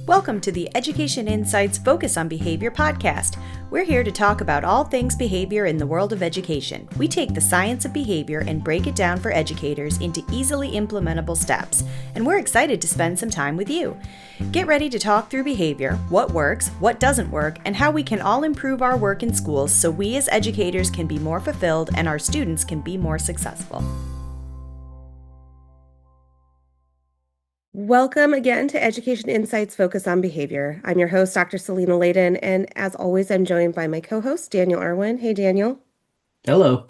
Welcome to the Education Insights Focus on Behavior podcast. We're here to talk about all things behavior in the world of education. We take the science of behavior and break it down for educators into easily implementable steps, and we're excited to spend some time with you. Get ready to talk through behavior, what works, what doesn't work, and how we can all improve our work in schools so we as educators can be more fulfilled and our students can be more successful. Welcome again to Education Insights Focus on Behavior. I'm your host, Dr. Selena Layden, and as always, I'm joined by my co-host, Daniel Irwin. Hey, Daniel. Hello.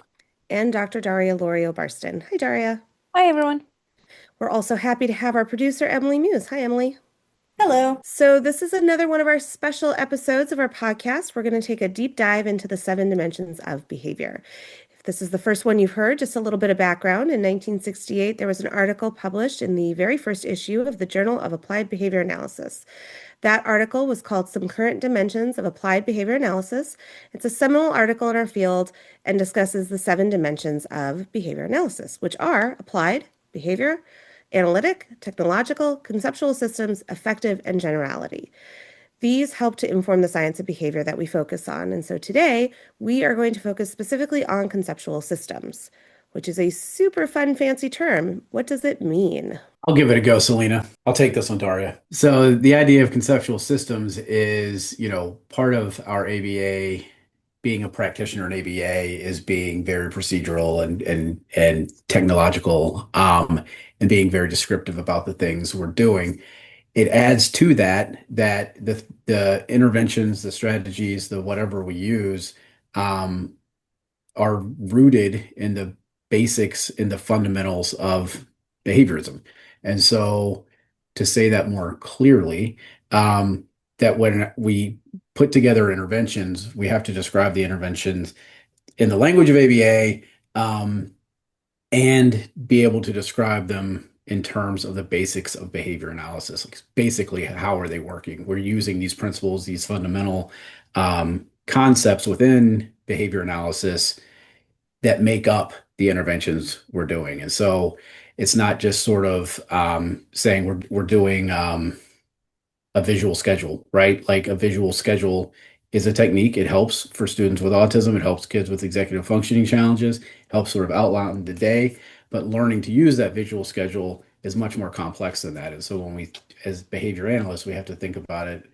And Dr. Daria Lorio-Barston. Hi, Daria. Hi, everyone. We're also happy to have our producer, Emily Muse. Hi, Emily. Hello. So this is another one of our special episodes of our podcast. We're going to take a deep dive into the 7 dimensions of behavior. If this is the first one you've heard, just a little bit of background. In 1968, there was an article published in the very first issue of the Journal of Applied Behavior Analysis. That article was called Some Current Dimensions of Applied Behavior Analysis. It's a seminal article in our field and discusses the 7 dimensions of behavior analysis, which are applied, behavior, analytic, technological, conceptual systems, affective, and generality. These help to inform the science of behavior that we focus on. And so today, we are going to focus specifically on conceptual systems, which is a super fun, fancy term. What does it mean? I'll give it a go, Selena. I'll take this one, Daria. So the idea of conceptual systems is, part of our ABA, being a practitioner in ABA is being very procedural and technological, and being very descriptive about the things we're doing. It adds to that the interventions, the strategies, the whatever we use, are rooted in the basics, in the fundamentals of behaviorism. And so to say that more clearly, that when we put together interventions, we have to describe the interventions in the language of ABA, and be able to describe them in terms of the basics of behavior analysis. Like basically, how are they working? We're using these principles, these fundamental concepts within behavior analysis that make up the interventions we're doing. And so it's not just sort of saying we're doing a visual schedule, right? Like a visual schedule is a technique. It helps for students with autism. It helps kids with executive functioning challenges, helps sort of outline the day. But learning to use that visual schedule is much more complex than that. And so when we, as behavior analysts, we have to think about it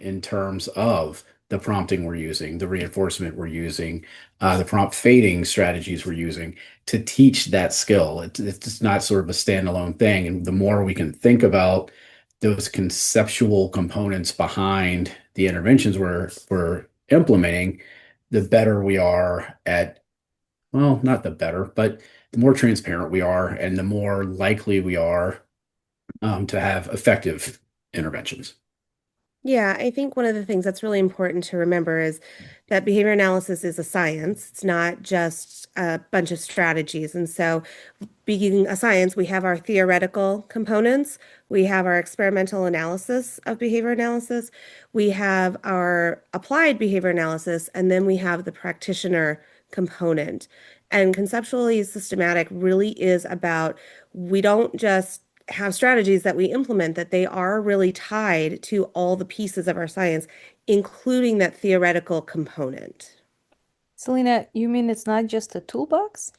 in terms of the prompting we're using, the reinforcement we're using, the prompt fading strategies we're using to teach that skill. It's not sort of a standalone thing. And the more we can think about those conceptual components behind the interventions we're implementing, the better we are at, well, not the better, but the more transparent we are and the more likely we are to have effective interventions. Yeah, I think one of the things that's really important to remember is that behavior analysis is a science. It's not just a bunch of strategies. And so, being a science, we have our theoretical components, we have our experimental analysis of behavior analysis, we have our applied behavior analysis, and then we have the practitioner component. And conceptually systematic really is about, we don't just have strategies that we implement, that they are really tied to all the pieces of our science, including that theoretical component. Selena, you mean it's not just a toolbox?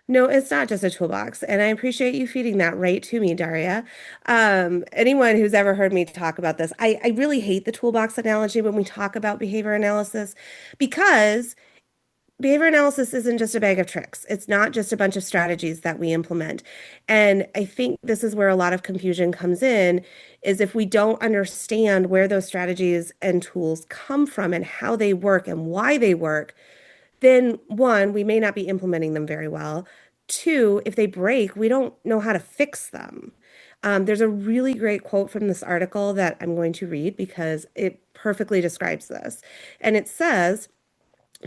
No, it's not just a toolbox. And I appreciate you feeding that right to me, Daria. Anyone who's ever heard me talk about this, I really hate the toolbox analogy when we talk about behavior analysis, because behavior analysis isn't just a bag of tricks. It's not just a bunch of strategies that we implement. And I think this is where a lot of confusion comes in, is if we don't understand where those strategies and tools come from and how they work and why they work, then one, we may not be implementing them very well. Two, if they break, we don't know how to fix them. There's a really great quote from this article that I'm going to read because it perfectly describes this. And it says,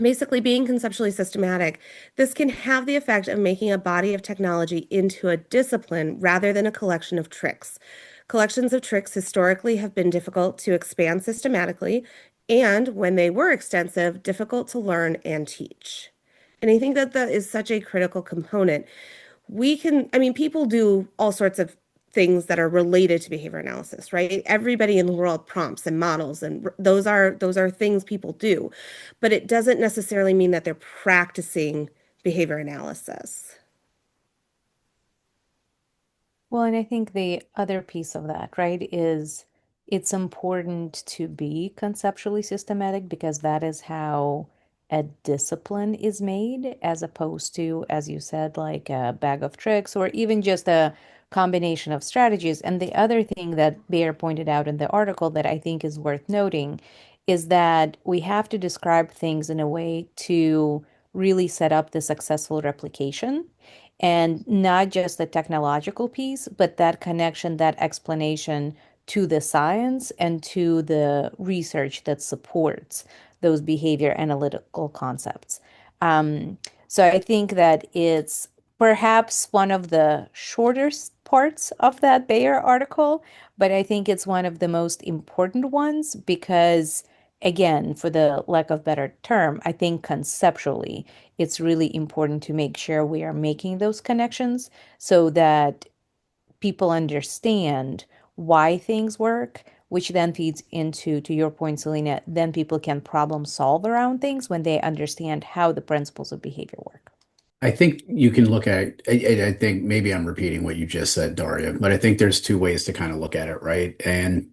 basically, being conceptually systematic, this can have the effect of making a body of technology into a discipline rather than a collection of tricks. Collections of tricks historically have been difficult to expand systematically, and when they were extensive, difficult to learn and teach. And I think that that is such a critical component. People do all sorts of things that are related to behavior analysis, right? Everybody in the world prompts and models, and those are things people do, but it doesn't necessarily mean that they're practicing behavior analysis. Well, and I think the other piece of that, right, is it's important to be conceptually systematic because that is how a discipline is made, as opposed to, as you said, like a bag of tricks or even just a combination of strategies. And the other thing that Bear pointed out in the article that I think is worth noting is that we have to describe things in a way to really set up the successful replication and not just the technological piece, but that connection, that explanation to the science and to the research that supports those behavior analytical concepts. Um, so I think that it's perhaps one of the shortest parts of that Bayer article, but I think it's one of the most important ones because, again, for the lack of better term, I think conceptually it's really important to make sure we are making those connections so that people understand why things work, which then feeds into, to your point, Selena, then people can problem solve around things when they understand how the principles of behavior work. I think you can look at, I think maybe I'm repeating what you just said, Daria, but I think there's two ways to kind of look at it, right? And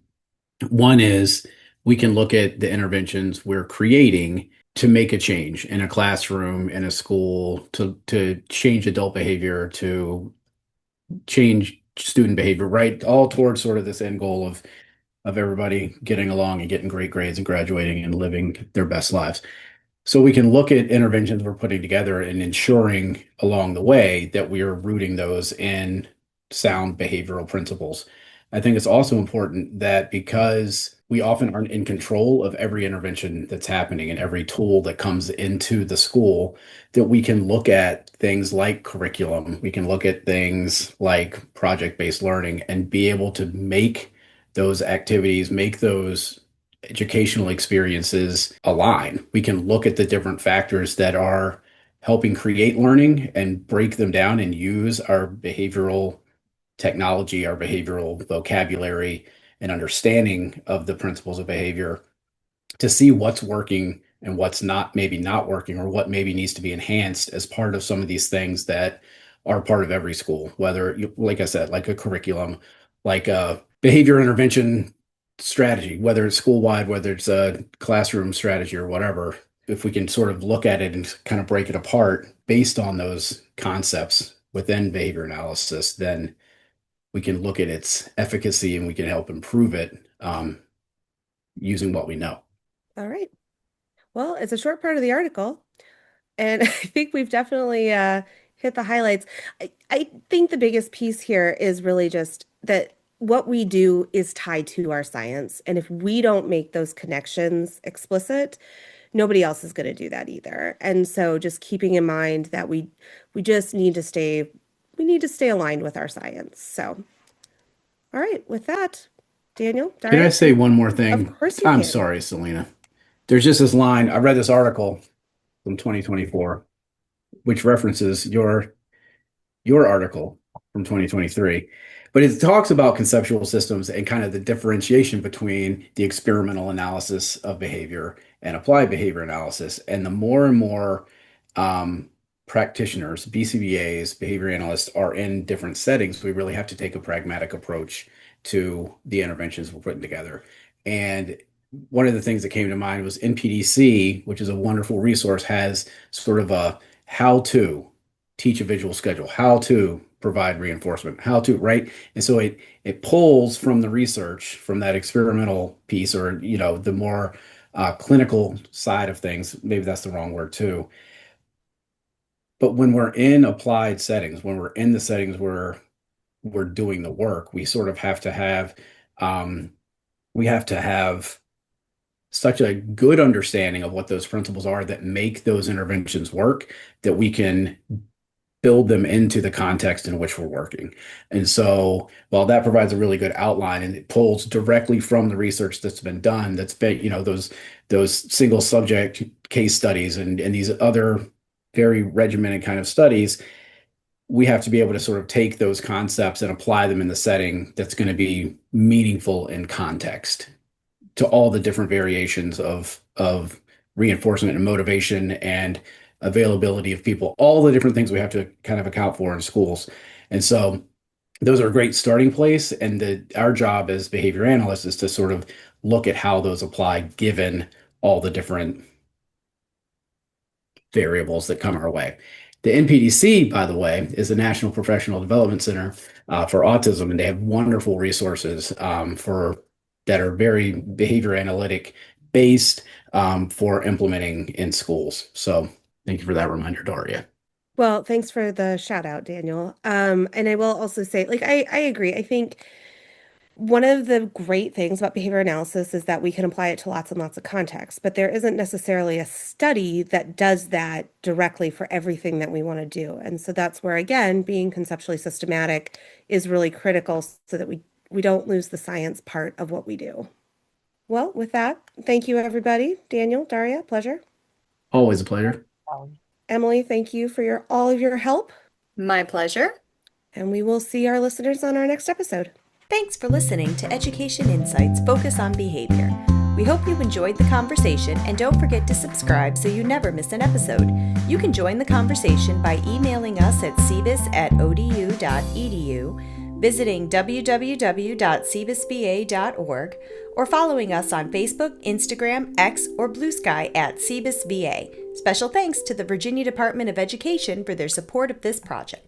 one is we can look at the interventions we're creating to make a change in a classroom, in a school, to change adult behavior, to change student behavior, right? All towards sort of this end goal of everybody getting along and getting great grades and graduating and living their best lives. So we can look at interventions we're putting together and ensuring along the way that we are rooting those in sound behavioral principles. I think it's also important that because we often aren't in control of every intervention that's happening and every tool that comes into the school, that we can look at things like curriculum, we can look at things like project-based learning and be able to make those activities, make those educational experiences align. We can look at the different factors that are helping create learning and break them down and use our behavioral technology, our behavioral vocabulary, and understanding of the principles of behavior to see what's working and what's not, maybe not working, or what maybe needs to be enhanced as part of some of these things that are part of every school, whether, like I said, like a curriculum, like a behavior intervention strategy, whether it's school wide, whether it's a classroom strategy or whatever. If we can sort of look at it and kind of break it apart based on those concepts within behavior analysis, then we can look at its efficacy and we can help improve it using what we know. All right. Well, it's a short part of the article, and I think we've definitely hit the highlights. I think the biggest piece here is really just that what we do is tied to our science. And if we don't make those connections explicit, nobody else is going to do that either. And so just keeping in mind that we just need to stay we need to stay aligned with our science. So, all right, with that, Daniel, Can I Daria, say one more of thing? course you I'm can. sorry, Selena. There's just this line. I read this article from 2024, which references your article from 2023. But it talks about conceptual systems and kind of the differentiation between the experimental analysis of behavior and applied behavior analysis. And the more and more practitioners, BCBAs, behavior analysts are in different settings, we really have to take a pragmatic approach to the interventions we're putting together. And one of the things that came to mind was NPDC, which is a wonderful resource, has sort of a how to teach a visual schedule, how to provide reinforcement, how to, right? And so it pulls from the research, from that experimental piece, or the more clinical side of things. Maybe that's the wrong word too. But when we're in applied settings, when we're in the settings where we're doing the work, we sort of have to have um, we have to have such a good understanding of what those principles are that make those interventions work that we can build them into the context in which we're working. And so while that provides a really good outline and it pulls directly from the research that's been done, that's been, those single subject case studies and these other very regimented kind of studies, we have to be able to sort of take those concepts and apply them in the setting that's going to be meaningful in context to all the different variations of reinforcement and motivation and availability of people, all the different things we have to kind of account for in schools. And so those are a great starting place. And our job as behavior analysts is to sort of look at how those apply given all the different variables that come our way. The NPDC, by the way, is the National Professional Development Center for Autism, and they have wonderful resources for that are very behavior analytic based for implementing in schools. So thank you for that reminder, Daria. Well, thanks for the shout out, Daniel. And I will also say, like, I agree. I think one of the great things about behavior analysis is that we can apply it to lots and lots of contexts, but there isn't necessarily a study that does that directly for everything that we want to do. And so that's where, again, being conceptually systematic is really critical so that we don't lose the science part of what we do. Well, with that, thank you, everybody. Daniel, Daria, pleasure. Always a pleasure. Emily, thank you for all of your help. My pleasure. And we will see our listeners on our next episode. Thanks for listening to Education Insights Focus on Behavior. We hope you enjoyed the conversation, and don't forget to subscribe so you never miss an episode. You can join the conversation by emailing us at cbis@odu.edu, visiting www.cbisva.org, or following us on Facebook, Instagram, X, or Blue Sky at CBISVA. Special thanks to the Virginia Department of Education for their support of this project.